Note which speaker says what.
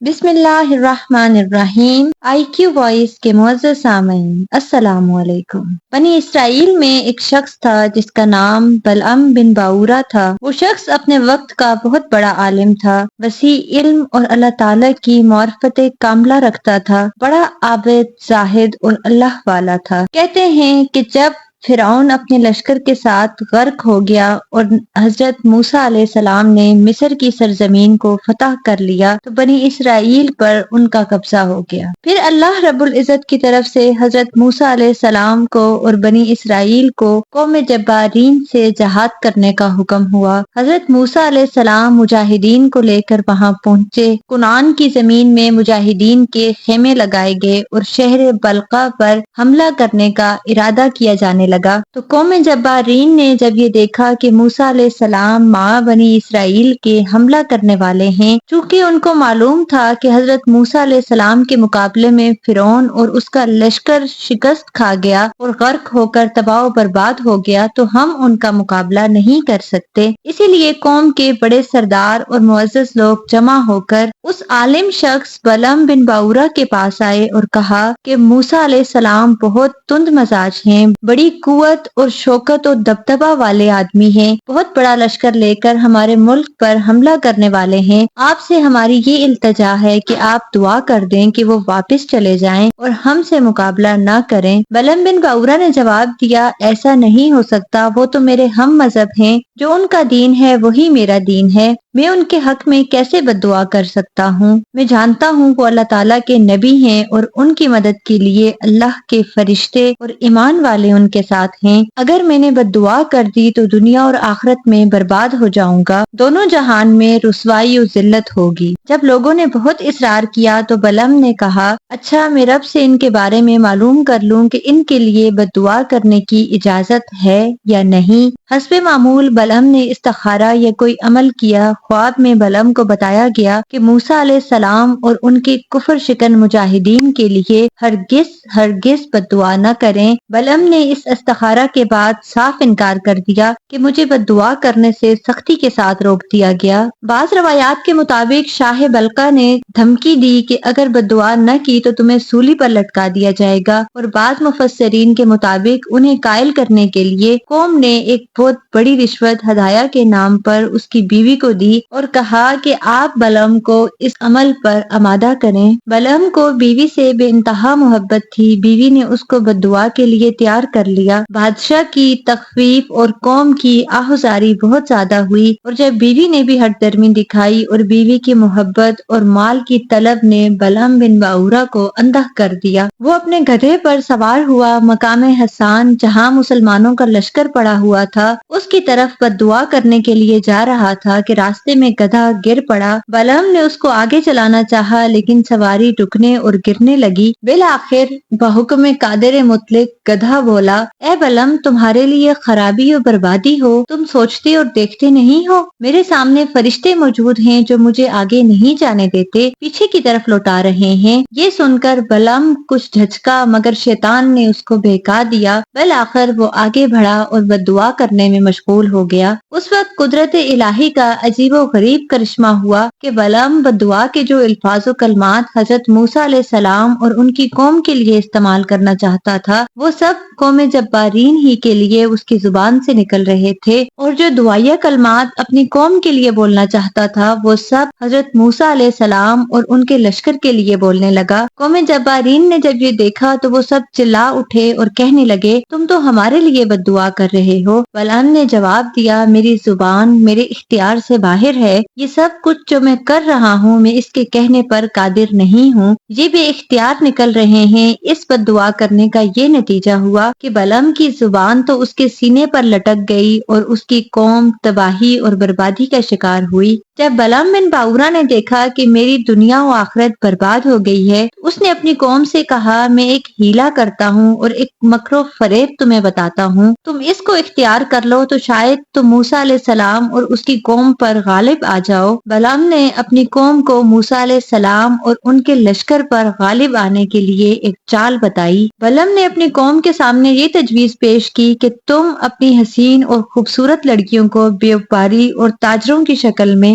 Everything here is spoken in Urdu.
Speaker 1: بسم اللہ الرحمن الرحیم۔ آئی کیو وائس کے معزز سامعین السلام علیکم۔ بنی اسرائیل میں ایک شخص تھا جس کا نام بلعم بن باورا تھا۔ وہ شخص اپنے وقت کا بہت بڑا عالم تھا، وسیع علم اور اللہ تعالیٰ کی معرفت کاملہ رکھتا تھا، بڑا عابد، زاہد اور اللہ والا تھا۔ کہتے ہیں کہ جب فرعون اپنے لشکر کے ساتھ غرق ہو گیا اور حضرت موسیٰ علیہ السلام نے مصر کی سرزمین کو فتح کر لیا تو بنی اسرائیل پر ان کا قبضہ ہو گیا۔ پھر اللہ رب العزت کی طرف سے حضرت موسیٰ علیہ السلام کو اور بنی اسرائیل کو قوم جبارین سے جہاد کرنے کا حکم ہوا۔ حضرت موسیٰ علیہ السلام مجاہدین کو لے کر وہاں پہنچے۔ کنعان کی زمین میں مجاہدین کے خیمے لگائے گئے اور شہر بلقا پر حملہ کرنے کا ارادہ کیا جانے لگا تو قوم جبارین نے جب یہ دیکھا کہ موسیٰ علیہ السلام مع بنی اسرائیل کے حملہ کرنے والے ہیں، چونکہ ان کو معلوم تھا کہ حضرت موسیٰ علیہ السلام کے مقابلے میں فرعون اور اس کا لشکر شکست کھا گیا اور غرق ہو کر تباہ و برباد ہو گیا، تو ہم ان کا مقابلہ نہیں کر سکتے۔ اسی لیے قوم کے بڑے سردار اور معزز لوگ جمع ہو کر اس عالم شخص بلعم بن باورا کے پاس آئے اور کہا کہ موسیٰ علیہ السلام بہت تند مزاج ہیں، بڑی قوت اور شوکت و دبدبہ والے آدمی ہیں، بہت بڑا لشکر لے کر ہمارے ملک پر حملہ کرنے والے ہیں۔ آپ سے ہماری یہ التجا ہے کہ آپ دعا کر دیں کہ وہ واپس چلے جائیں اور ہم سے مقابلہ نہ کریں۔ بلعم بن باورا نے جواب دیا، ایسا نہیں ہو سکتا، وہ تو میرے ہم مذہب ہیں، جو ان کا دین ہے وہی میرا دین ہے، میں ان کے حق میں کیسے بد دعا کر سکتا ہوں؟ میں جانتا ہوں وہ اللہ تعالیٰ کے نبی ہیں اور ان کی مدد کے لیے اللہ کے فرشتے اور ایمان والے ان کے ساتھ ہیں۔ اگر میں نے بد دعا کر دی تو دنیا اور آخرت میں برباد ہو جاؤں گا، دونوں جہان میں رسوائی و ذلت ہوگی۔ جب لوگوں نے بہت اصرار کیا تو بلعم نے کہا، اچھا میں رب سے ان کے بارے میں معلوم کر لوں کہ ان کے لیے بد دعا کرنے کی اجازت ہے یا نہیں۔ حسب معمول بلعم نے استخارہ یا کوئی عمل کیا۔ خواب میں بلعم کو بتایا گیا کہ موسیٰ علیہ السلام اور ان کے کفر شکن مجاہدین کے لیے ہرگز بد دعا نہ کریں۔ بلعم نے اس استخارہ کے بعد صاف انکار کر دیا کہ مجھے بد دعا کرنے سے سختی کے ساتھ روک دیا گیا۔ بعض روایات کے مطابق شاہ بلقا نے دھمکی دی کہ اگر بد دعا نہ کی تو تمہیں سولی پر لٹکا دیا جائے گا، اور بعض مفسرین کے مطابق انہیں قائل کرنے کے لیے قوم نے ایک بہت بڑی رشوت ہدایہ کے نام پر اس کی بیوی کو دی اور کہا کہ آپ بلعم کو اس عمل پر آمادہ کریں۔ بلعم کو بیوی سے بے انتہا محبت تھی، بیوی نے اس کو بد دعا کے لیے تیار کر لیا۔ بادشاہ کی تخفیف اور قوم کی آہوازاری بہت زیادہ ہوئی، اور جب بیوی نے بھی ہٹ درمی دکھائی اور بیوی کی محبت اور مال کی طلب نے بلعم بن باورا کو اندھا کر دیا۔ وہ اپنے گدھے پر سوار ہوا مقام حسان، جہاں مسلمانوں کا لشکر پڑا ہوا تھا، اس کی طرف بد دعا کرنے کے لیے جا رہا تھا کہ راستے میں گدھا گر پڑا۔ بلعم نے اس کو آگے چلانا چاہا لیکن سواری رکنے اور گرنے لگی۔ بالآخر بحکم قادر مطلق گدھا بولا، اے بلعم، تمہارے لیے خرابی و بربادی ہو، تم سوچتے اور دیکھتے نہیں ہو؟ میرے سامنے فرشتے موجود ہیں جو مجھے آگے نہیں جانے دیتے، پیچھے کی طرف لوٹا رہے ہیں۔ یہ سن کر بلعم کچھ جھجکا، مگر شیطان نے اس کو بہکا دیا۔ بالآخر وہ آگے بڑھا اور بد دعا کرنے میں مشغول ہو گیا۔ اس وقت قدرت الہی کا عجیب و غریب کرشمہ ہوا کہ بلعم بد دعا کے جو الفاظ و کلمات حضرت موسیٰ علیہ السلام اور ان کی قوم کے لیے استعمال کرنا چاہتا تھا، وہ سب قوم جبارین ہی کے لیے اس کی زبان سے نکل رہے تھے، اور جو دعائیہ کلمات اپنی قوم کے لیے بولنا چاہتا تھا وہ سب حضرت موسیٰ علیہ السلام اور ان کے لشکر کے لیے بولنے لگا۔ قوم جبارین نے جب یہ دیکھا تو وہ سب چلا اٹھے اور کہنے لگے، تم تو ہمارے لیے بد دعا کر رہے ہو۔ بلعم نے جواب دیا، میری زبان میرے اختیار سے باہر ہے، یہ سب کچھ جو میں کر رہا ہوں میں اس کے کہنے پر قادر نہیں ہوں، یہ بے اختیار نکل رہے ہیں۔ اس بد دعا کرنے کا یہ نتیجہ ہوا کہ بلعم کی زبان تو اس کے سینے پر لٹک گئی اور اس کی قوم تباہی اور بربادی کا شکار ہوئی۔ جب بلعم بن باورا نے دیکھا کہ میری دنیا و آخرت برباد ہو گئی ہے، اس نے اپنی قوم سے کہا، میں ایک ہیلا کرتا ہوں اور ایک مکر و فریب تمہیں بتاتا ہوں، تم اس کو اختیار کر لو تو شاید تم موسیٰ علیہ السلام اور اس کی قوم پر غالب آ جاؤ۔ بلعم نے اپنی قوم کو موسیٰ علیہ السلام اور ان کے لشکر پر غالب آنے کے لیے ایک چال بتائی۔ بلعم نے اپنی قوم کے سامنے یہ تجویز پیش کی کہ تم اپنی حسین اور خوبصورت لڑکیوں کو بیوپاری اور تاجروں کی شکل میں